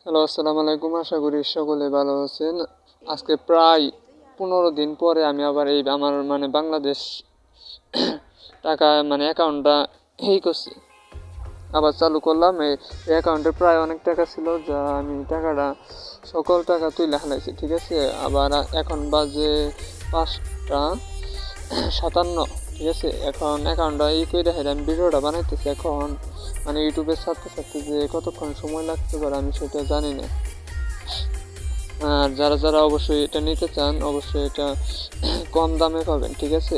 Hello, আসসালামু আলাইকুম। আশা করি সকলে ভালো আছেন। আজকে প্রায় 15 দিন পরে আমি আবার আমার বাংলাদেশ টাকা অ্যাকাউন্টটা করছি, আবার চালু করলাম। এই অ্যাকাউন্টে প্রায় অনেক টাকা ছিল, যা আমি টাকাটা সকল টাকা তুলে হালাইছি, ঠিক আছে। আবার এখন বাজে 5টা 57, ঠিক আছে। এখন অ্যাকাউন্টটা করে আমি ভিডিওটা বানাইতেছি। এখন ইউটিউবে ছাড়তে ছাড়তে যে কতক্ষণ সময় লাগতে পারে আমি সেটা জানি না। আর যারা যারা অবশ্যই এটা নিতে চান, অবশ্যই এটা কম দামে পাবেন, ঠিক আছে।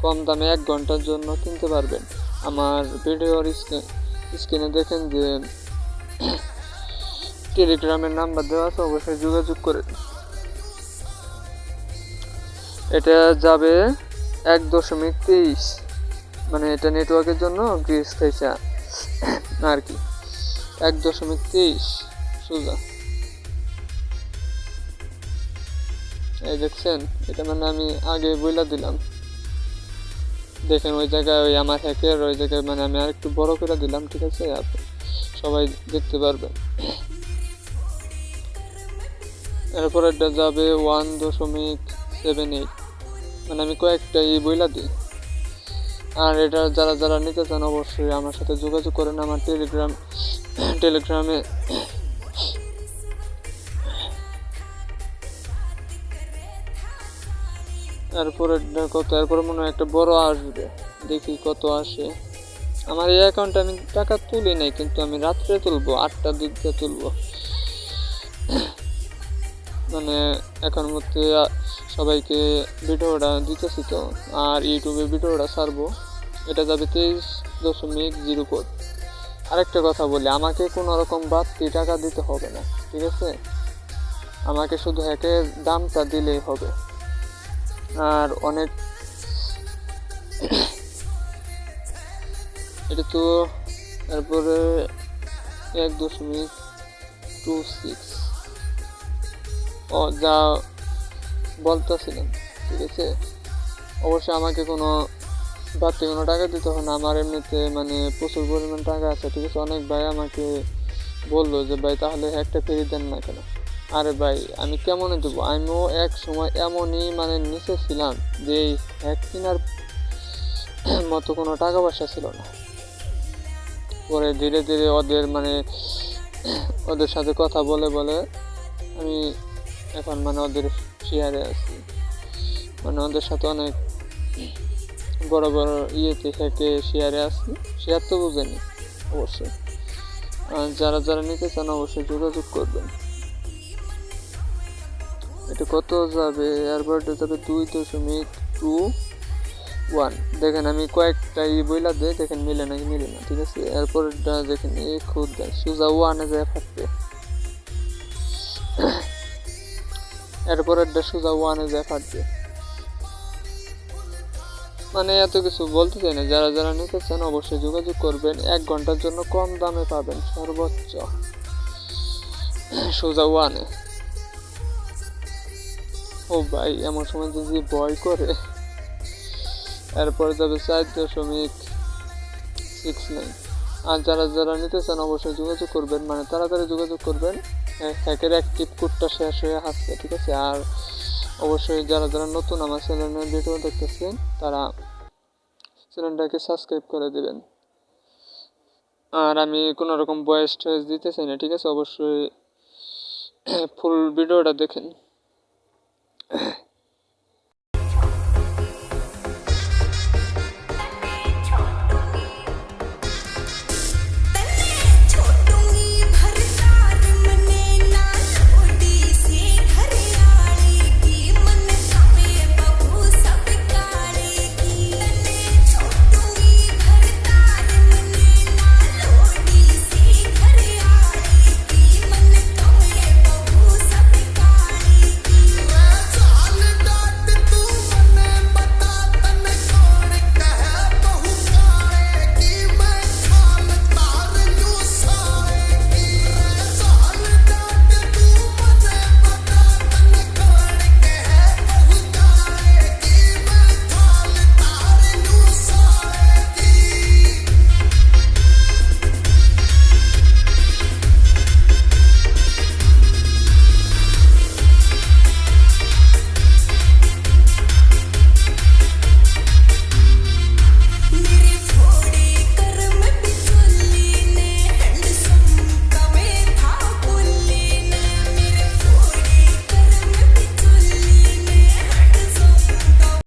কম দামে 1 ঘন্টার জন্য কিনতে পারবেন। আমার ভিডিওর স্ক্রিনে দেখেন যে টেলিগ্রামের নাম্বার দেওয়া আছে, অবশ্যই যোগাযোগ করে। এটা যাবে 1.23, এটা নেটওয়ার্কের জন্য গ্রিস খাইছে আর কি। 1.23 সোজা। এই দেখছেন, এটা আমি আগে বইলা দিলাম। দেখেন ওই জায়গায় আমার হ্যাকের ওই জায়গায় আমি আর একটু বড় করে দিলাম, ঠিক আছে। সবাই দেখতে পারবেন। এরপর এটা যাবে 1.78, আমি কয়েকটা বইলা দিই। আর এটা যারা যারা নিতে চান অবশ্যই আমার সাথে যোগাযোগ করেন আমার টেলিগ্রামে। এরপরে মনে হয় একটা বড় আসবে, দেখি কত আসে। আমার এই অ্যাকাউন্টে আমি টাকা তুলি নাই, কিন্তু আমি রাত্রে তুলবো, 8টার দিকে তুলবো। এখন মধ্যে সবাইকে ভিডিওটা দিতেছি তো, আর ইউটিউবে ভিডিওটা ছাড়বো। এটা যাবে 23.04। আরেকটা কথা বলি, আমাকে কোনো রকম বাড়তি টাকা দিতে হবে না, ঠিক আছে। আমাকে শুধু হ্যাকের দামটা দিলেই হবে। আর অনেক এটা তো তারপরে 1.26 যা বলতেছিলাম, ঠিক আছে। অবশ্যই আমাকে কোনো বাড়তি কোনো টাকা দিতে হবে না। আমার এমনিতে প্রচুর পরিমাণ টাকা আছে, ঠিক আছে। অনেক ভাই আমাকে বললো যে ভাই তাহলে একটা ফ্রি দেন না কেন। আরে ভাই আমি কেমনে দেবো? আমিও এক সময় এমনই নিচে ছিলাম যে এই হ্যাক কেনার মতো কোনো টাকা পয়সা ছিল না। পরে ধীরে ধীরে ওদের সাথে কথা বলে বলে আমি এখন ওদের শেয়ারে আছি। ওদের সাথে অনেক বড় বড় থেকে শেয়ারে আসি। শেয়ার তো বুঝেনি অবশ্যই। আর যারা যারা নিতে চান অবশ্যই যোগাযোগ করবেন। এটা কত যাবে? এয়ারবাডটা যাবে 2.21। দেখেন আমি কয়েকটা বইলা দেয়, দেখেন মিলে নাকি মিলে না, ঠিক আছে। এরপরটা দেখেন খুদ দেয় সুজা 1 যায় ফাটবে। এরপরেরটা সুজা 1 যায় ফাটবে। এত কিছু বলতে চাই না। যারা যারা নিতে চান অবশ্যই যোগাযোগ করবেন। 1 ঘন্টার জন্য কম দামে পাবেন, সর্বোচ্চ সোজা 1। ও ভাই এমন সময় যদি ভয় করে। এরপরে যাবে 4.69। আর যারা যারা নিতে চান অবশ্যই যোগাযোগ করবেন, তাড়াতাড়ি যোগাযোগ করবেন। হ্যাকের অ্যাক্টিভ কোডটা শেষ হয়ে আসছে, ঠিক আছে। আর অবশ্যই যারা যারা নতুন আমার চ্যানেলের ভিডিও দেখতেছেন তারা চ্যানেলটাকে সাবস্ক্রাইব করে দেবেন। আর আমি কোনো রকম ভয়েস টয়েস দিতে চাই না, ঠিক আছে। অবশ্যই ফুল ভিডিওটা দেখেন।